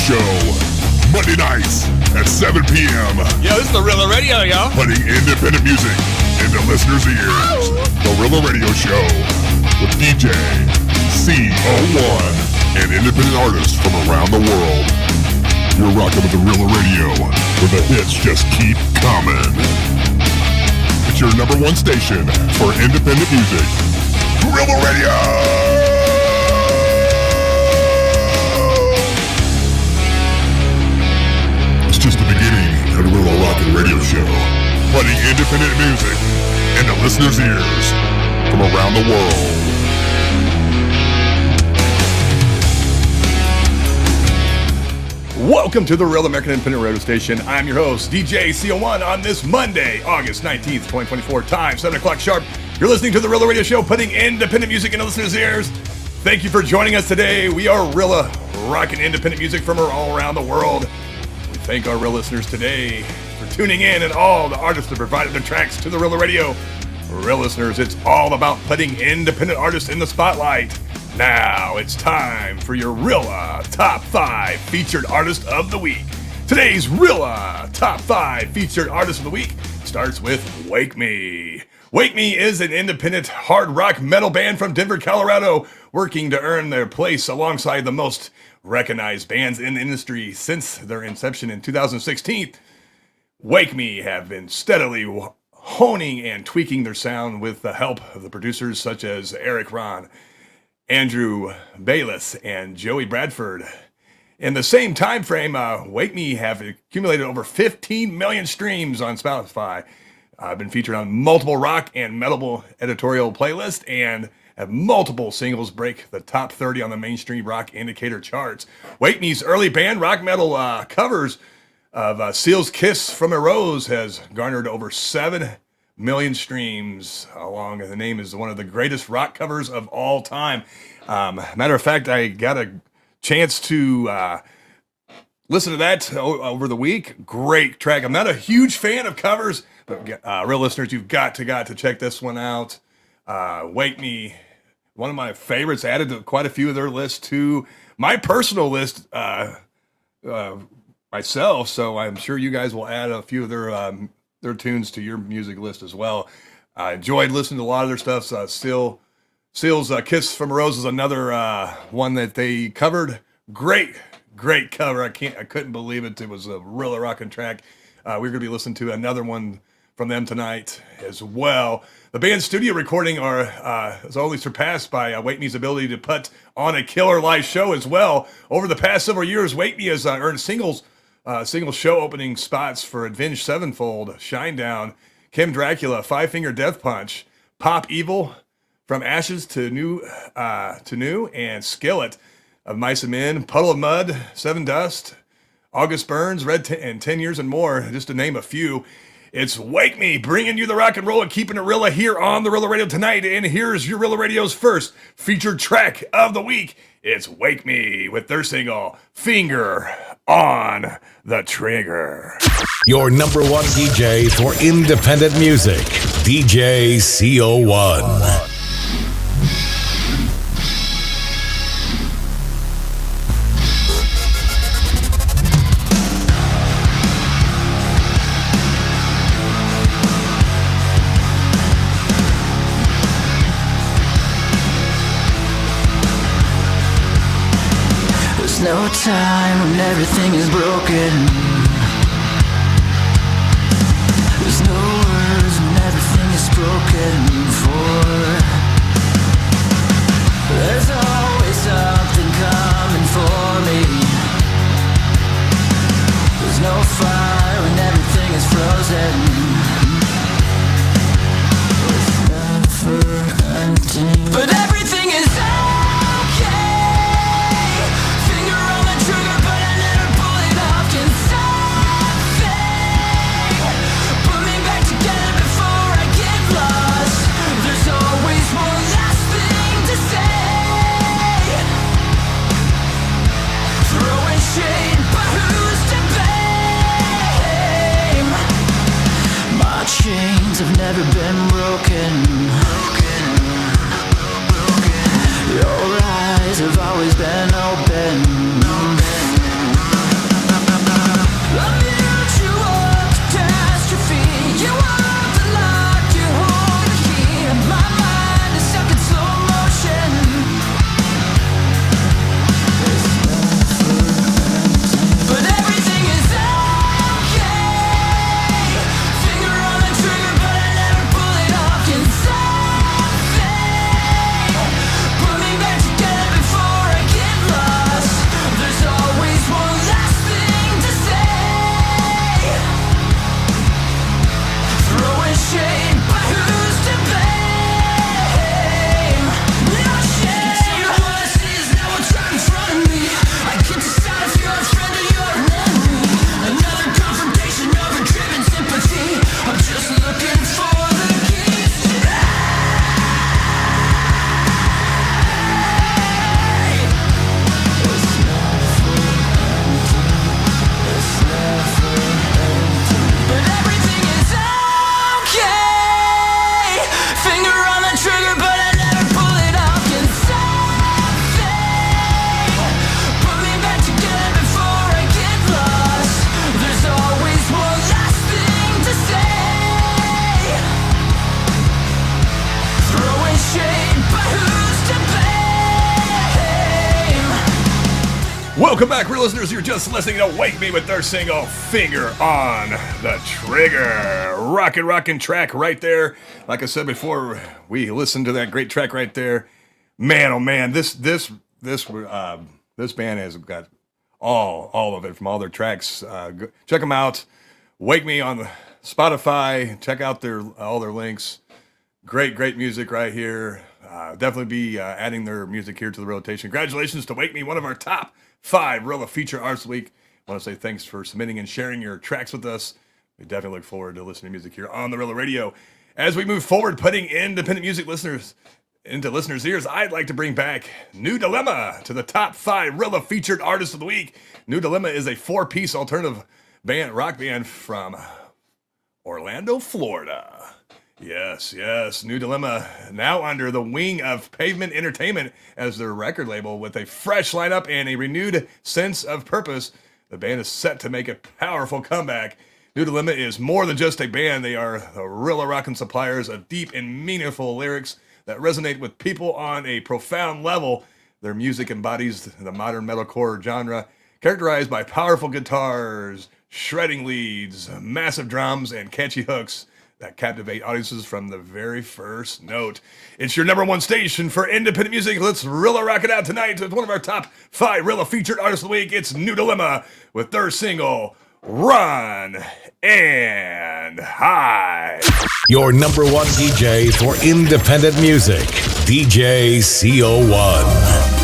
Show. Monday nights at 7 p.m. Yo, this is the Rela Radio, yo. Putting independent music into listeners' ears. The Rela Radio Show with DJ CO1 and independent artists from around the world. You're rocking with the Rela Radio, where the hits just keep coming. It's your number one station for independent music. Rela Radio! Just the beginning of the Rela Radio Show, putting independent music into listeners' ears from around the world. Welcome to the Real American Independent Radio Station. I'm your host, DJ CO1, on this Monday, August 19th, 2024, time 7 o'clock sharp. You're listening to the Rela Radio Show, putting independent music into listeners' ears. Thank you for joining us today. We are Rela, rocking independent music from all around the world. Thank our real listeners today for tuning in and all the artists that provided their tracks to the Rela Radio. Real listeners, it's all about putting independent artists in the spotlight. Now it's time for your Rela Top 5 Featured Artist of the Week. Today's Rela Top 5 Featured Artist of the Week starts with Wake Me. Wake Me is an independent hard rock metal band from Denver, Colorado, working to earn their place alongside the most recognized bands in the industry since their inception in 2016. Wake Me have been steadily honing and tweaking their sound with the help of the producers such as Eric Ron, Andrew Bayless, and Joey Bradford. In the same time frame, Wake Me have accumulated over 15 million streams on Spotify. Been featured on multiple rock and metal editorial playlists and have multiple singles break the top 30 on the mainstream rock indicator charts. Wake Me's early band rock metal covers of Seal's Kiss from a Rose has garnered over 7 million streams. Along the name is one of the greatest rock covers of all time. Matter of fact, I got a chance to listen to that over the week. Great track. I'm not a huge fan of covers, but real listeners, you've got to check this one out. Wake Me, one of my favorites, added to quite a few of their lists to my personal list myself, so I'm sure you guys will add a few of their tunes to your music list as well. I enjoyed listening to a lot of their stuff. Seal's Kiss from a Rose is another one that they covered. Great cover. I couldn't believe it. It was a really rocking track. We're going to be listening to another one from them tonight as well. The band's studio recording is only surpassed by Wake Me's ability to put on a killer live show as well. Over the past several years, Wake Me has earned single show opening spots for Avenged Sevenfold, Shinedown, Kim Dracula, Five Finger Death Punch, Pop Evil, From Ashes to New, and Skillet, of Mice and Men, Puddle of Mud, Seven Dust, August Burns, and 10 Years and More, just to name a few. It's Wake Me, bringing you the rock and roll and keeping it Rela here on the Rela Radio tonight. And here's your Rela Radio's first featured track of the week. It's Wake Me with their single, Finger on the Trigger. Your number one DJ for independent music, DJ CO1. No time when everything is broken. There's no words when everything is spoken for. There's always something coming for me. There's no fire when everything is frozen. It's never ending, but everything is say Welcome back, real listeners. You're just listening to Wake Me with their single, Finger on the Trigger. Rockin' track right there. Like I said before, we listened to that great track right there. Man, oh man, this band has got all of it from all their tracks. Check them out. Wake Me on Spotify. Check out all their links. Great music right here. Definitely be adding their music here to the rotation. Congratulations to Wake Me, one of our top 5 Rela Feature Artists of the Week. I want to say thanks for submitting and sharing your tracks with us. We definitely look forward to listening to music here on the Rela Radio. As we move forward, putting independent music listeners into listeners' ears, I'd like to bring back New Dilemma to the top 5 Rela Featured Artists of the Week. New Dilemma is a 4-piece alternative rock band from Orlando, Florida. Yes, New Dilemma, now under the wing of Pavement Entertainment as their record label with a fresh lineup and a renewed sense of purpose. The band is set to make a powerful comeback. New Dilemma is more than just a band. They are the Rela rockin' suppliers of deep and meaningful lyrics that resonate with people on a profound level. Their music embodies the modern metalcore genre, characterized by powerful guitars, shredding leads, massive drums, and catchy hooks that captivate audiences from the very first note. It's your number 1 station for independent music. Let's Rela rock it out tonight with one of our top 5 Rela Featured Artists of the Week. It's New Dilemma with their single, Run and Hide. Your number 1 DJ for independent music, DJ CO1.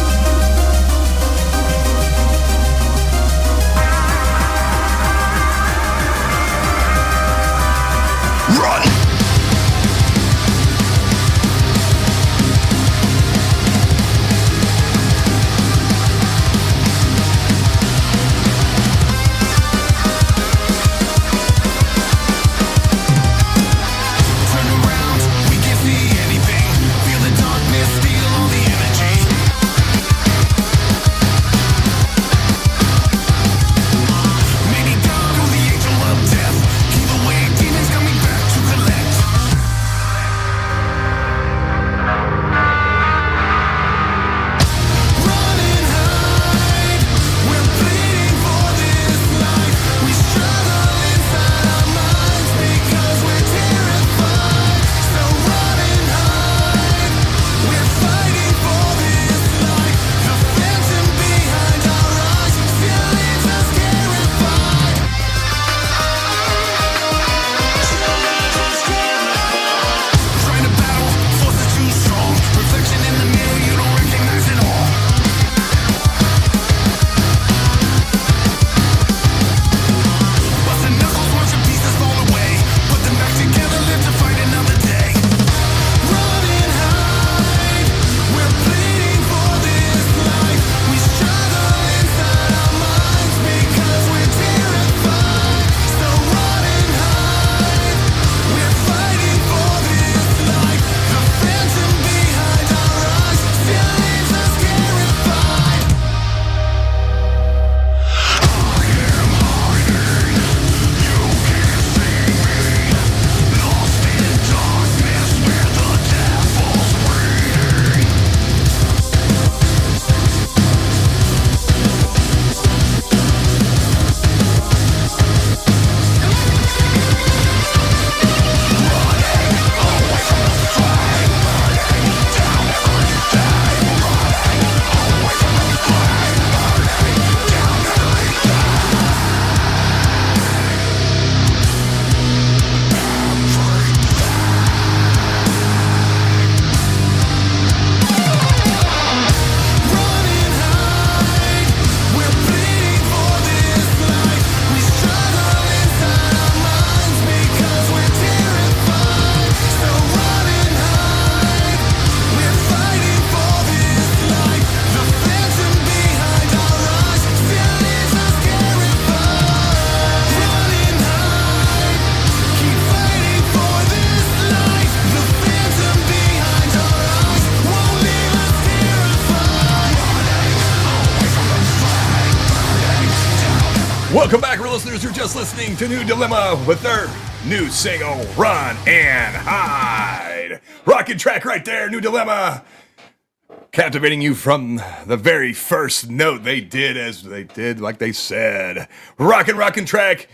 Welcome back, real listeners. You're just listening to New Dilemma with their new single, Run and Hide. Rockin' track right there, New Dilemma. Captivating you from the very first note. They did like they said. Rockin' track.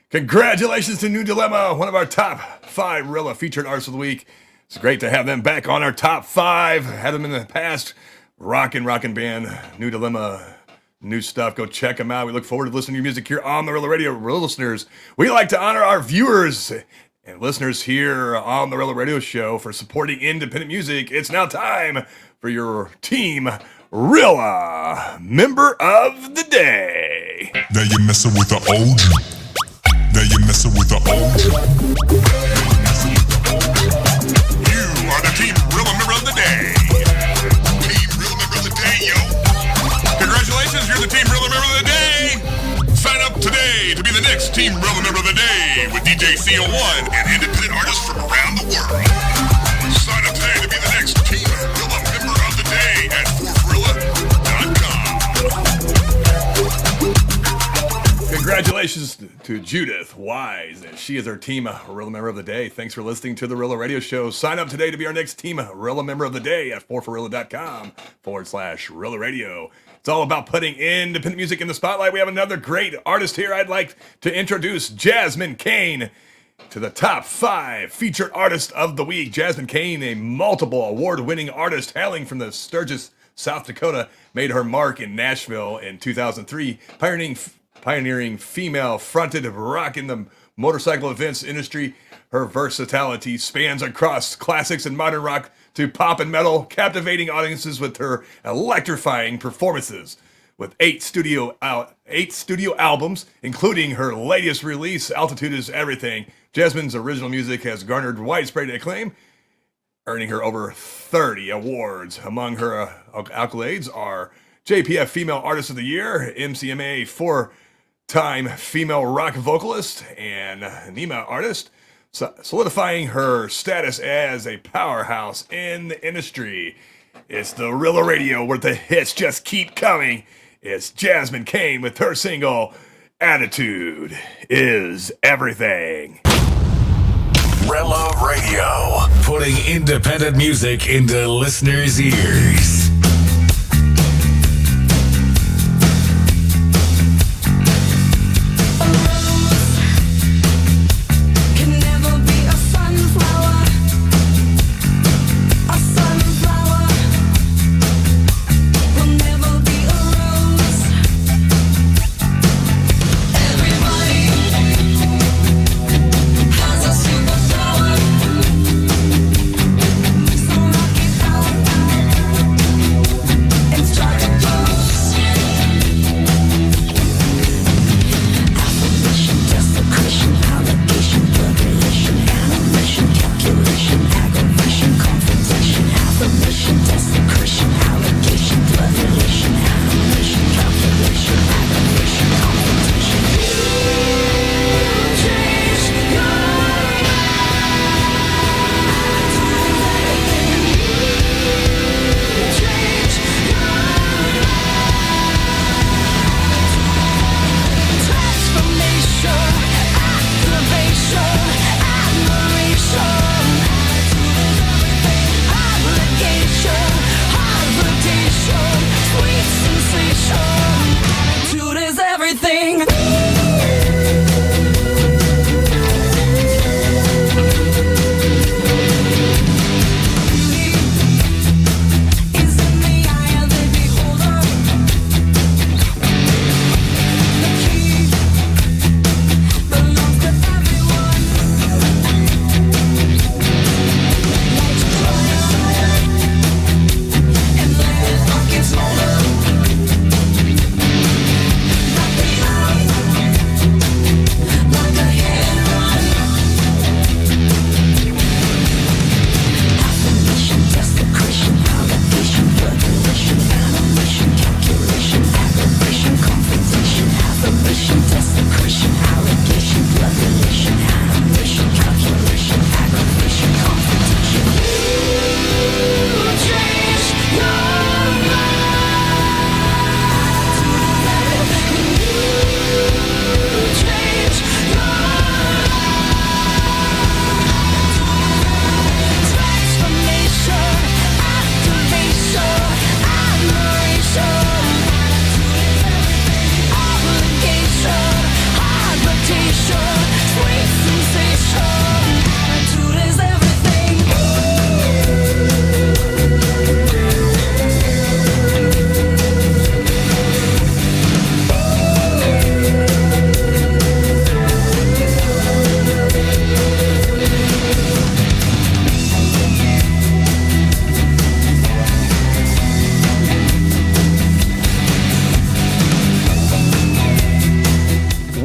Congratulations to New Dilemma, one of our top 5 Rela featured artists of the week. It's great to have them back on our top 5. Had them in the past. Rockin' band, New Dilemma, new stuff. Go check them out. We look forward to listening to your music here on the Rela Radio. Real listeners, we like to honor our viewers and listeners here on the Rela Radio Show for supporting independent music. It's now time for your Team Rela Member of the Day. Now you're messing with the OG. Now you're messing with the OG. You are the Team Rela Member of the Day. Team Rela Member of the Day, yo. Congratulations, you're the Team Rela Member of the Day. Sign up today to be the next Team Rela Member of the Day with DJ CO1 and independent artists from around the world. Sign up today to be the next Team Rela Member of the Day at 4forrela.com. Congratulations to Judith Wise, and she is our Team Rela Member of the Day. Thanks for listening to the Rela Radio Show. Sign up today to be our next Team Rela Member of the Day at 4forrela.com/Rela Radio. It's all about putting independent music in the spotlight. We have another great artist here. I'd like to introduce Jasmine Cain to the top 5 featured artist of the week. Jasmine Cain, a multiple award-winning artist hailing from the Sturgis, South Dakota, made her mark in Nashville in 2003, pioneering female-fronted rock in the motorcycle events industry. Her versatility spans across classics and modern rock to pop and metal, captivating audiences with her electrifying performances. With 8 studio albums, including her latest release, Altitude is Everything, Jasmine's original music has garnered widespread acclaim, earning her over 30 awards. Among her accolades are JPF Female Artist of the Year, MCMA 4-time Female Rock Vocalist, and NEMA Artist, solidifying her status as a powerhouse in the industry. It's the Rela Radio where the hits just keep coming. It's Jasmine Cain with her single, Attitude is Everything. Rela Radio, putting independent music into listeners' ears.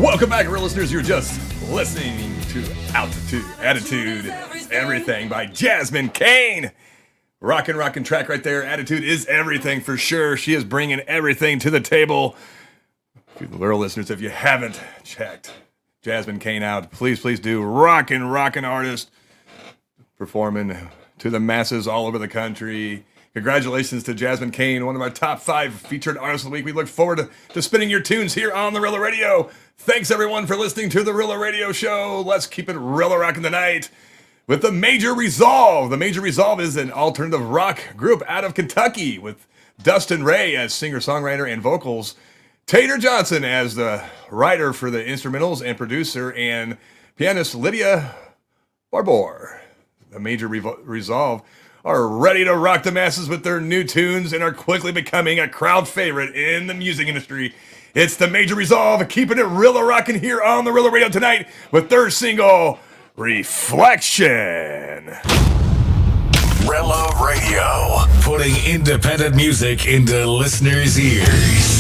Welcome back, real listeners. You're just listening to Attitude is Everything by Jasmine, Cain. Rockin' track right there. Attitude is everything for sure. She is bringing everything to the table. Real listeners, if you haven't checked Jasmine, Cain out, please do. Rockin' artist performing to the masses all over the country. Congratulations to Jasmine, Cain, one of our top 5 featured artists of the week. We look forward to spinning your tunes here on the Rela Radio. Thanks, everyone, for listening to the Rela Radio Show. Let's keep it Rela rocking tonight with the Major Resolve. The Major Resolve is an alternative rock group out of Kentucky with Dustin Ray as singer-songwriter and vocals, Tater Johnson as the writer for the instrumentals and producer, and pianist Lydia Barbour. The Major Resolve are ready to rock the masses with their new tunes and are quickly becoming a crowd favorite in the music industry. It's the Major Resolve, keeping it Rela rocking here on the Rela Radio tonight with their single, Reflection. Rela Radio, putting independent music into listeners' ears.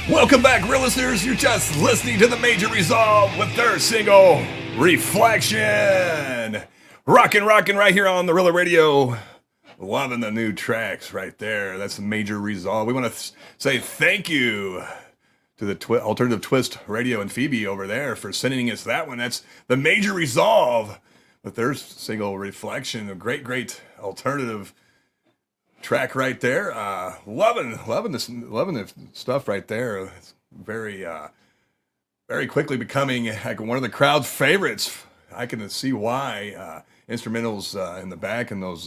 Welcome back, real listeners. You're just listening to the Major Resolve with their single, Reflection. Rockin' right here on the Rela Radio. Loving the new tracks right there. That's the Major Resolve. We want to say thank you to the Alternative Twist Radio and Phoebe over there for sending us that one. That's the Major Resolve with their single Reflection. A great alternative track right there. Loving the stuff right there. It's very quickly becoming like one of the crowd's favorites. I can see why. Instrumentals in the back and those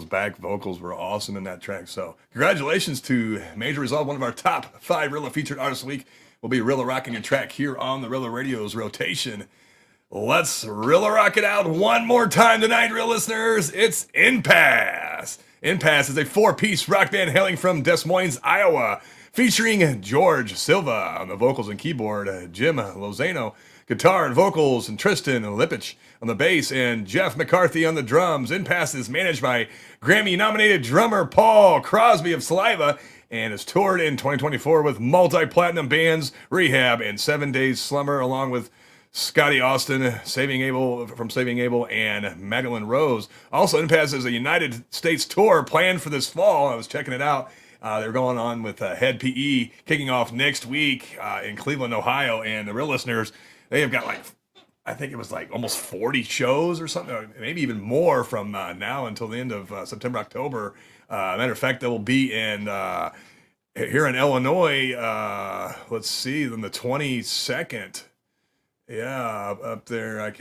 back vocals were awesome in that track. So congratulations to Major Resolve, one of our top 5 Rela featured artists of the week. Will be Rela rocking your track here on the Rela Radio's rotation. Let's Rela rock it out one more time tonight, real listeners. It's ENDPASS. ENDPASS is a 4-piece rock band hailing from Des Moines, Iowa, featuring George Silva on the vocals and keyboard, Jim Lozano guitar and vocals, and Tristan Lipich on the bass, and Jeff McCarthy on the drums. ENDPASS is managed by Grammy-nominated drummer Paul Crosby of Saliva and has toured in 2024 with multi-platinum bands Rehab and 7 Days Slumber, along with Scotty Austin, Saving Abel, and Madeline Rose. Also, ENDPASS has a United States tour planned for this fall. I was checking it out. They're going on with Head PE, kicking off next week in Cleveland, Ohio. And the real listeners, they have got I think it was almost 40 shows or something, or maybe even more from now until the end of September, October. Matter of fact, they will be in here in Illinois. Let's see, on the 22nd. Yeah, up there. I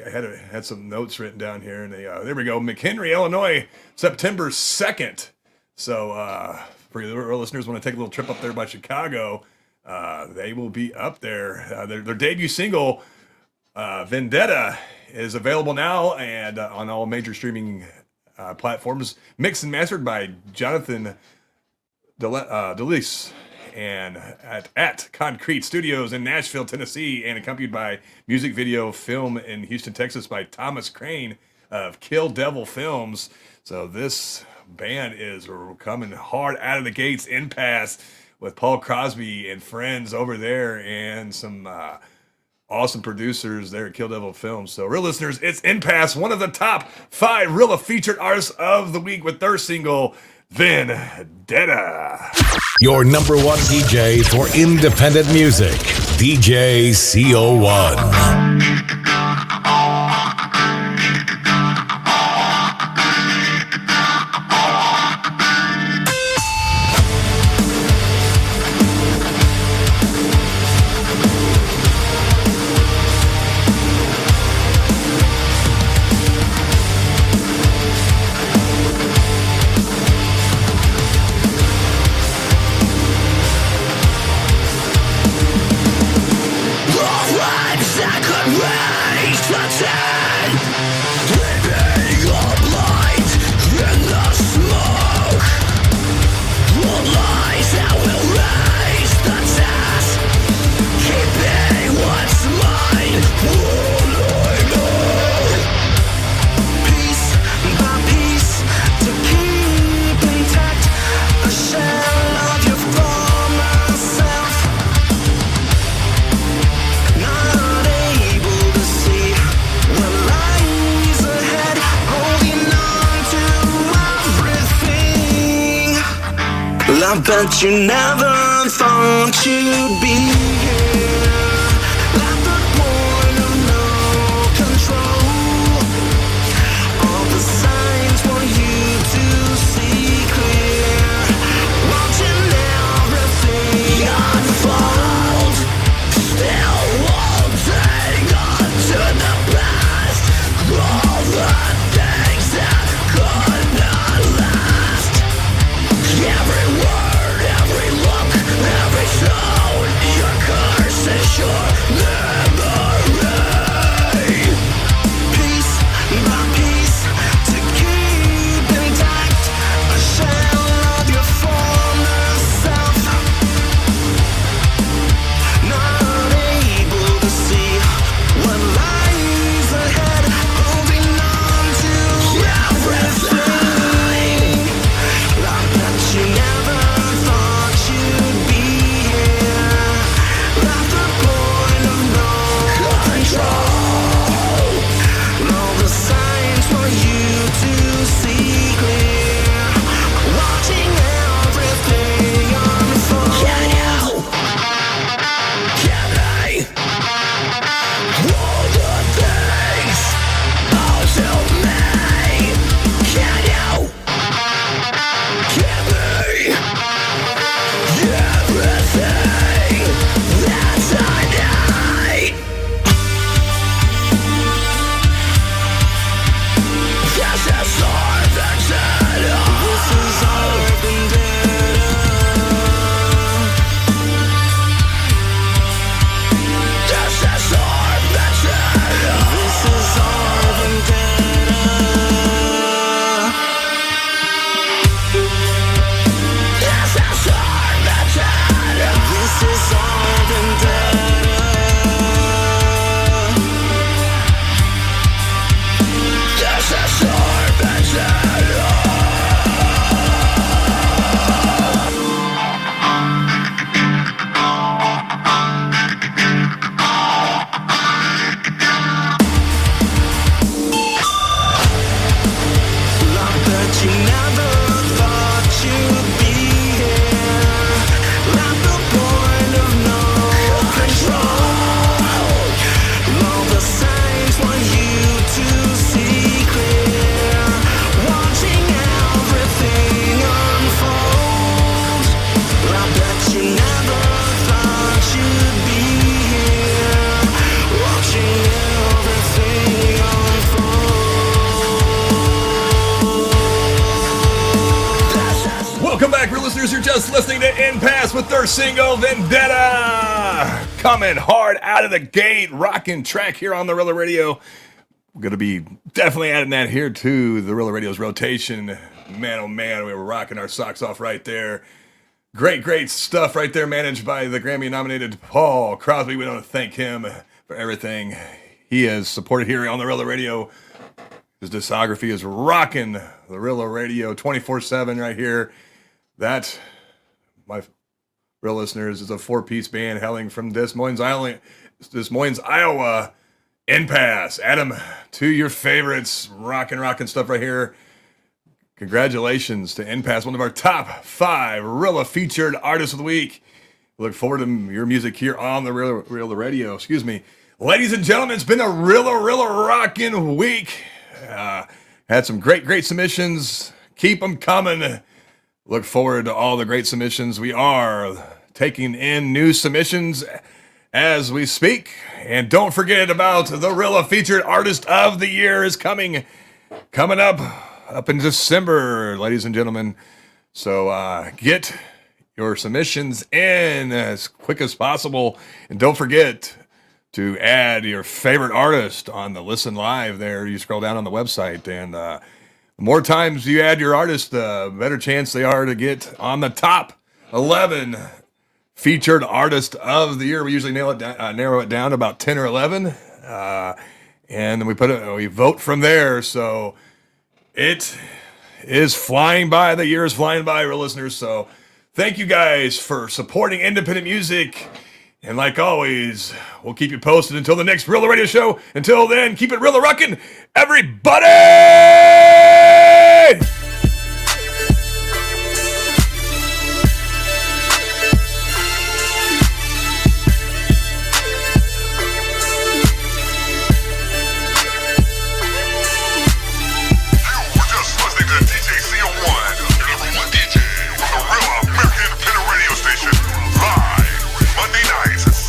had some notes written down here, and there we go. McHenry, Illinois, September 2nd. So for the listeners want to take a little trip up there by Chicago, they will be up there. Their debut single, Vendetta, is available now and on all major streaming platforms. Mixed and mastered by Jonathan DeLise and at Concrete Studios in Nashville, Tennessee, and accompanied by music video film in Houston, Texas by Thomas Cain of Kill Devil Films. So this band is coming hard out of the gates. ENDPASS with Paul Crosby and friends over there, and some awesome producers there at Kill Devil Films. So real listeners, it's ENDPASS, one of the top 5 Rela featured artists of the week with their single Vendetta. Your number 1 DJ for independent music, DJ CO1. I bet you never thought you'd be here, at the point of no control. All the signs want you to see clear, watching everything unfold, still holding on to the past, all the things that could not last. Every word, every look, every tone, you're listeners, you're just listening to ENDPASS with their single Vendetta. Coming hard out of the gate, rocking track here on the Rela Radio. We're going to be definitely adding that here to the Rela Radio's rotation. Man, oh man, we were rocking our socks off right there. Great stuff right there, managed by the Grammy-nominated Paul Crosby. We want to thank him for everything he has supported here on the Rela Radio. His discography is rocking the Rela Radio 24/7 right here. That, my real listeners, is a 4-piece band hailing from Des Moines, Iowa. ENDPASS. Add them to your favorites. Rocking stuff right here. Congratulations to ENDPASS, one of our top 5 Rela featured artists of the week. Look forward to your music here on the Rela Radio. Excuse me. Ladies and gentlemen, it's been a Rela rocking week. Had some great submissions. Keep them coming. Look forward to all the great submissions. We are taking in new submissions as we speak. And don't forget about the Rela Featured Artist of the Year is coming up in December, ladies and gentlemen. So get your submissions in as quick as possible. And don't forget to add your favorite artist on the Listen Live there. You scroll down on the website, and the more times you add your artist, the better chance they are to get on the top 11 featured artist of the year. We usually narrow it down to about 10 or 11, and then we vote from there. So it is flying by. The year is flying by, our listeners. So thank you guys for supporting independent music. And like always, we'll keep you posted until the next Rela Radio Show. Until then, keep it Rela rockin', everybody! Monday nights.